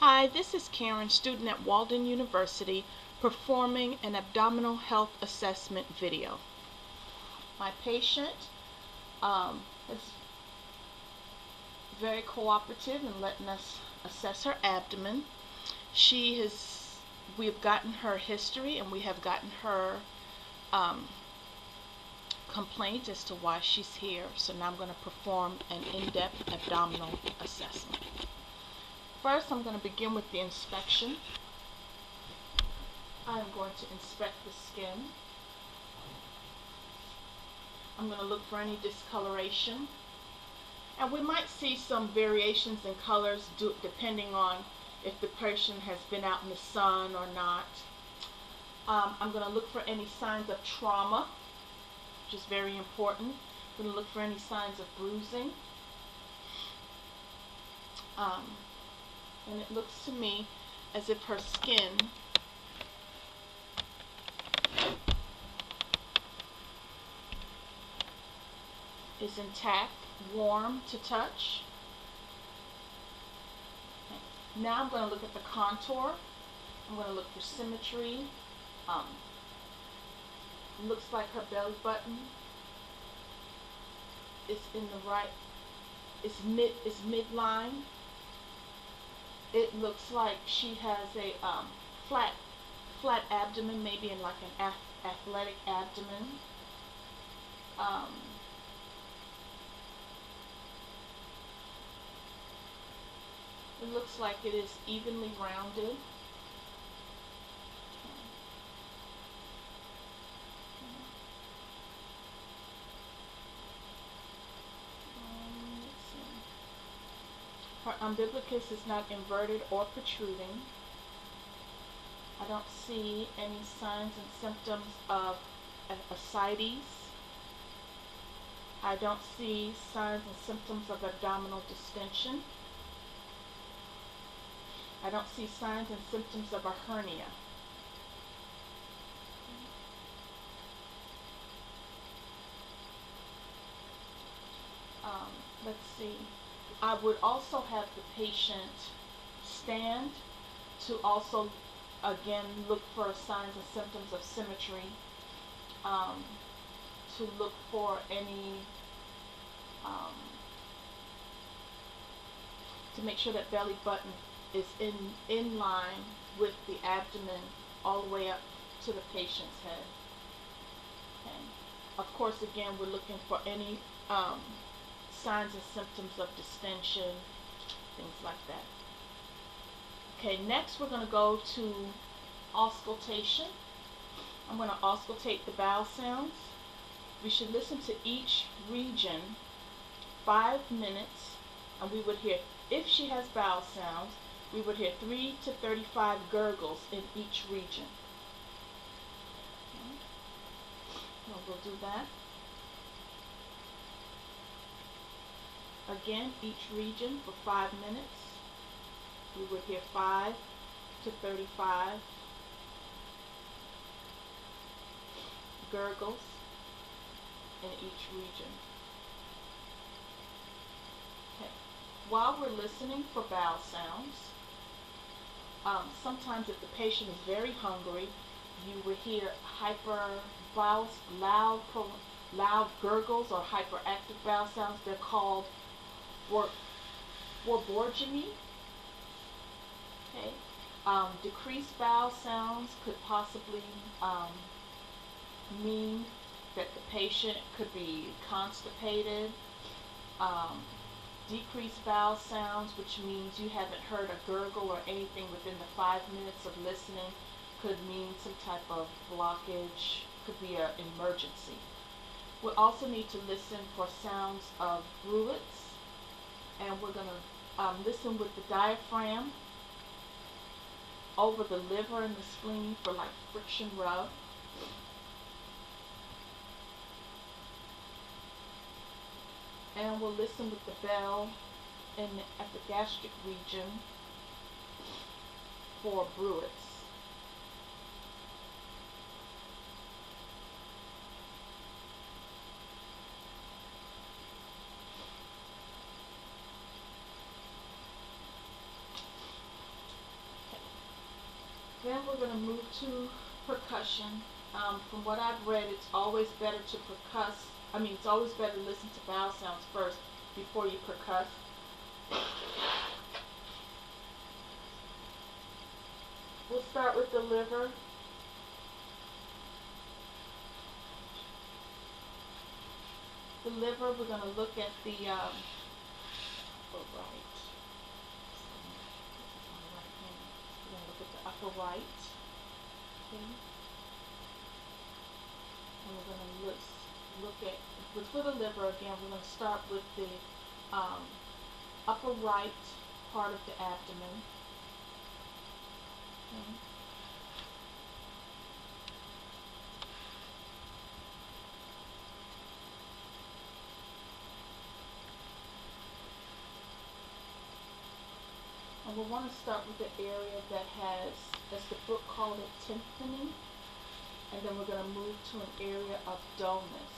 Hi, this is Karen, student at Walden University, performing an abdominal health assessment video. My patient is very cooperative in letting us assess her abdomen. We have gotten her history and we have gotten her complaint as to why she's here. So now I'm going to perform an in-depth abdominal assessment. First, I'm going to begin with the inspection. I'm going to inspect the skin. I'm going to look for any discoloration. And we might see some variations in colors depending on if the person has been out in the sun or not. I'm going to look for any signs of trauma, which is very important. I'm going to look for any signs of bruising. And it looks to me as if her skin is intact, warm to touch. Okay. Now I'm going to look at the contour. I'm going to look for symmetry. Looks like her belly button is in the right, is midline. It looks like she has a flat abdomen, maybe in like an athletic abdomen. It looks like it is evenly rounded. Her umbilicus is not inverted or protruding. I don't see any signs and symptoms of ascites. I don't see signs and symptoms of abdominal distension. I don't see signs and symptoms of a hernia. Let's see. I would also have the patient stand to also, again, look for signs and symptoms of symmetry, to look for any, to make sure that belly button is in line with the abdomen all the way up to the patient's head. Okay. Of course, again, we're looking for any signs and symptoms of distension, things like that. Okay, next we're going to go to auscultation. I'm going to auscultate the bowel sounds. We should listen to each region 5 minutes, and we would hear, if she has bowel sounds, we would hear 3 to 35 gurgles in each region. Okay. Well, we'll do that. Again, each region for 5 minutes. We would hear 5 to 35 gurgles in each region. Okay. While we're listening for bowel sounds, sometimes if the patient is very hungry, you will hear loud gurgles or hyperactive bowel sounds. They're called borborygmy. Okay. Decreased bowel sounds could possibly mean that the patient could be constipated. Decreased bowel sounds, which means you haven't heard a gurgle or anything within the 5 minutes of listening, could mean some type of blockage, could be an emergency. We also need to listen for sounds of bruits, and we're going to listen with the diaphragm over the liver and the spleen for like friction rub. And we'll listen with the bell at the gastric region for bruits. Then we're going to move to percussion. From what I've read, it's always better to percuss. It's always better to listen to vowel sounds first before you percuss. We'll start with the liver. The liver, we're going to look at the upper right. We're going to look at the upper right. Okay. And we're going to look at, for the liver again, we're going to start with the upper right part of the abdomen. Okay. And we'll want to start with the area that has, as the book called it, tympany. And then we're going to move to an area of dullness.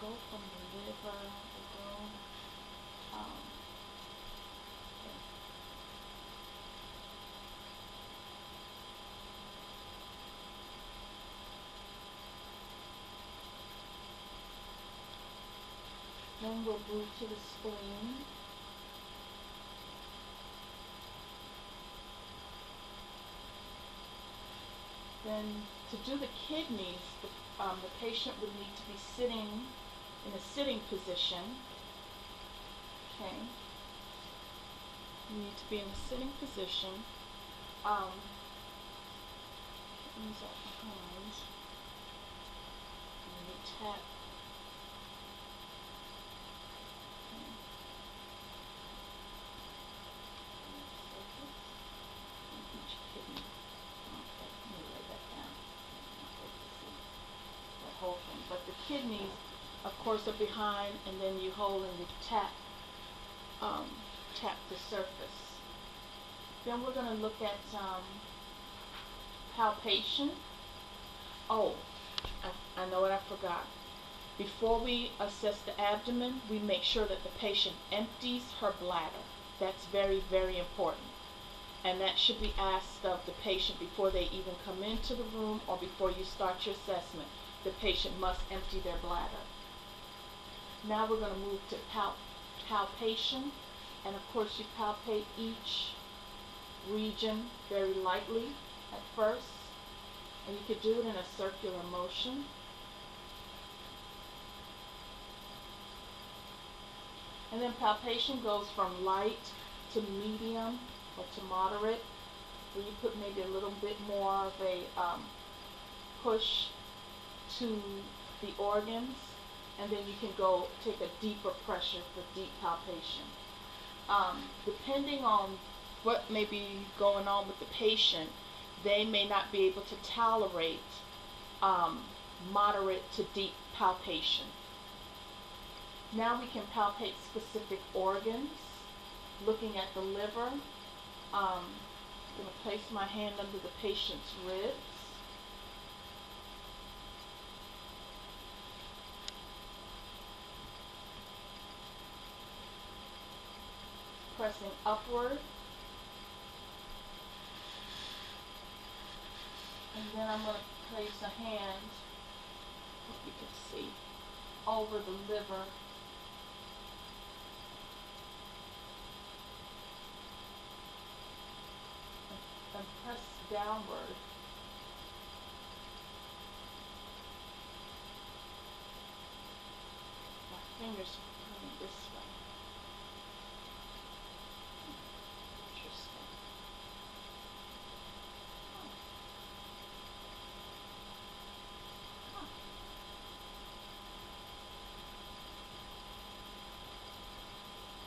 Go from the liver, we'll go, okay. Then we'll move to the spleen. Then to do the kidneys, the patient would need to be sitting in a sitting position. Okay. You need to be in a sitting position. Kidneys are behind. And you tap. Okay. And each kidney. Okay, let me lay that down. That whole thing. But the kidneys, of course, are behind, and then you hold and you tap the surface. Then we're going to look at palpation. Oh, I know what I forgot. Before we assess the abdomen, we make sure that the patient empties her bladder. That's very, very important. And that should be asked of the patient before they even come into the room or before you start your assessment. The patient must empty their bladder. Now we're going to move to palpation. And of course you palpate each region very lightly at first. And you could do it in a circular motion. And then palpation goes from light to medium or to moderate, where you put maybe a little bit more of a push to the organs, and then you can go take a deeper pressure for deep palpation. Depending on what may be going on with the patient, they may not be able to tolerate moderate to deep palpation. Now we can palpate specific organs, looking at the liver. I'm going to place my hand under the patient's ribs. Pressing upward. And then I'm going to place a hand, hope you can see, over the liver. And press downward. My fingers are pointing this way. Interesting.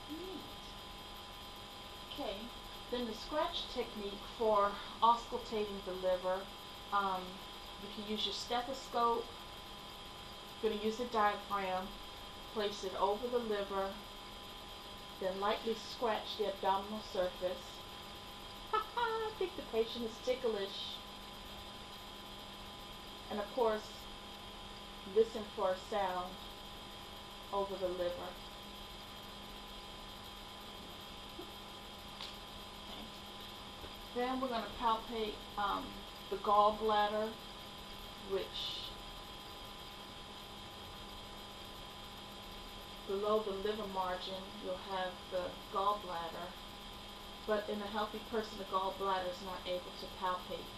Neat. Okay. Then the scratch technique for auscultating the liver, you can use your stethoscope. You're going to use the diaphragm, place it over the liver, then lightly scratch the abdominal surface. I think the patient is ticklish. And of course, listen for a sound over the liver. Okay. Then we're going to palpate the gallbladder, which below the liver margin you'll have the gallbladder, but in a healthy person the gallbladder is not able to palpate.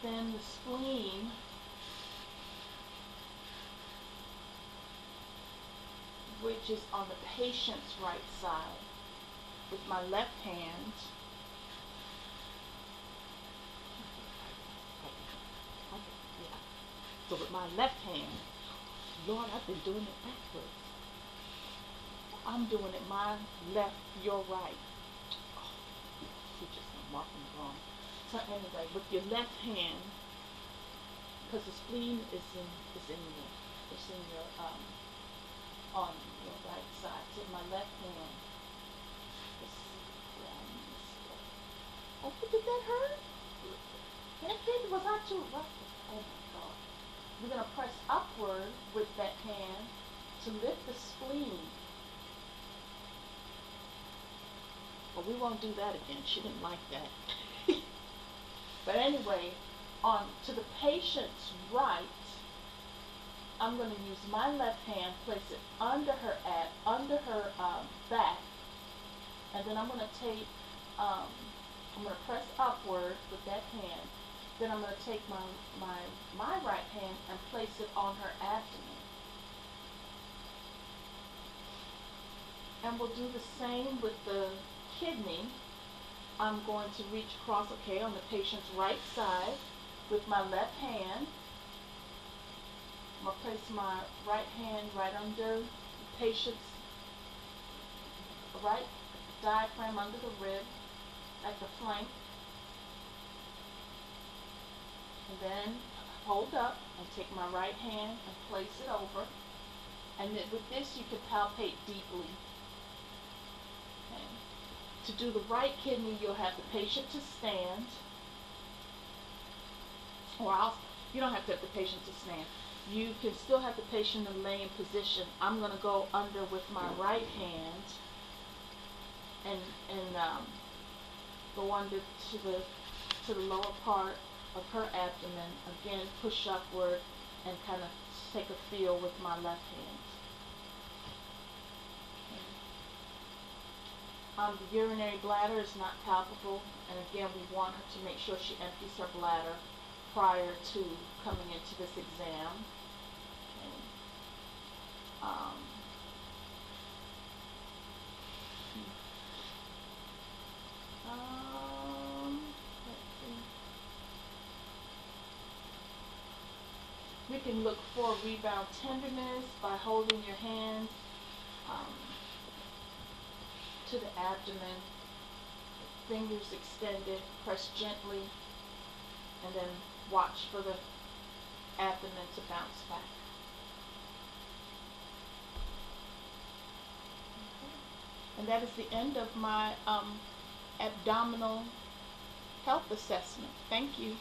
Then the spleen, which is on the patient's right side. With my left hand, so with my left hand, Lord, I've been doing it backwards. I'm doing it my left, your right. Oh, just marking wrong. So anyway, with your left hand, because the spleen is in your on your right side. So my left hand. Oh, did that hurt? That did. Was I too rough? Oh my God. You're gonna press upward with that hand to lift the spleen. But we won't do that again. She didn't like that. But anyway, on to the patient's right, I'm going to use my left hand, place it under her back, and then I'm going to take, I'm going to press upward with that hand. Then I'm going to take my right hand and place it on her abdomen. And we'll do the same with the kidney. I'm going to reach across, okay, on the patient's right side with my left hand. I'm going to place my right hand right under the patient's right diaphragm, under the rib, at the flank. And then hold up and take my right hand and place it over. And then with this you can palpate deeply. Okay. To do the right kidney, you'll have the patient to stand. Or you don't have to have the patient to stand. You can still have the patient in laying position. I'm going to go under with my right hand and go under to the lower part of her abdomen. Again, push upward and kind of take a feel with my left hand. The urinary bladder is not palpable, and again, we want her to make sure she empties her bladder prior to coming into this exam. Okay. Let's see. We can look for rebound tenderness by holding your hands to the abdomen, fingers extended, press gently, and then watch for the abdomen to bounce back. Okay. And that is the end of my abdominal health assessment. Thank you.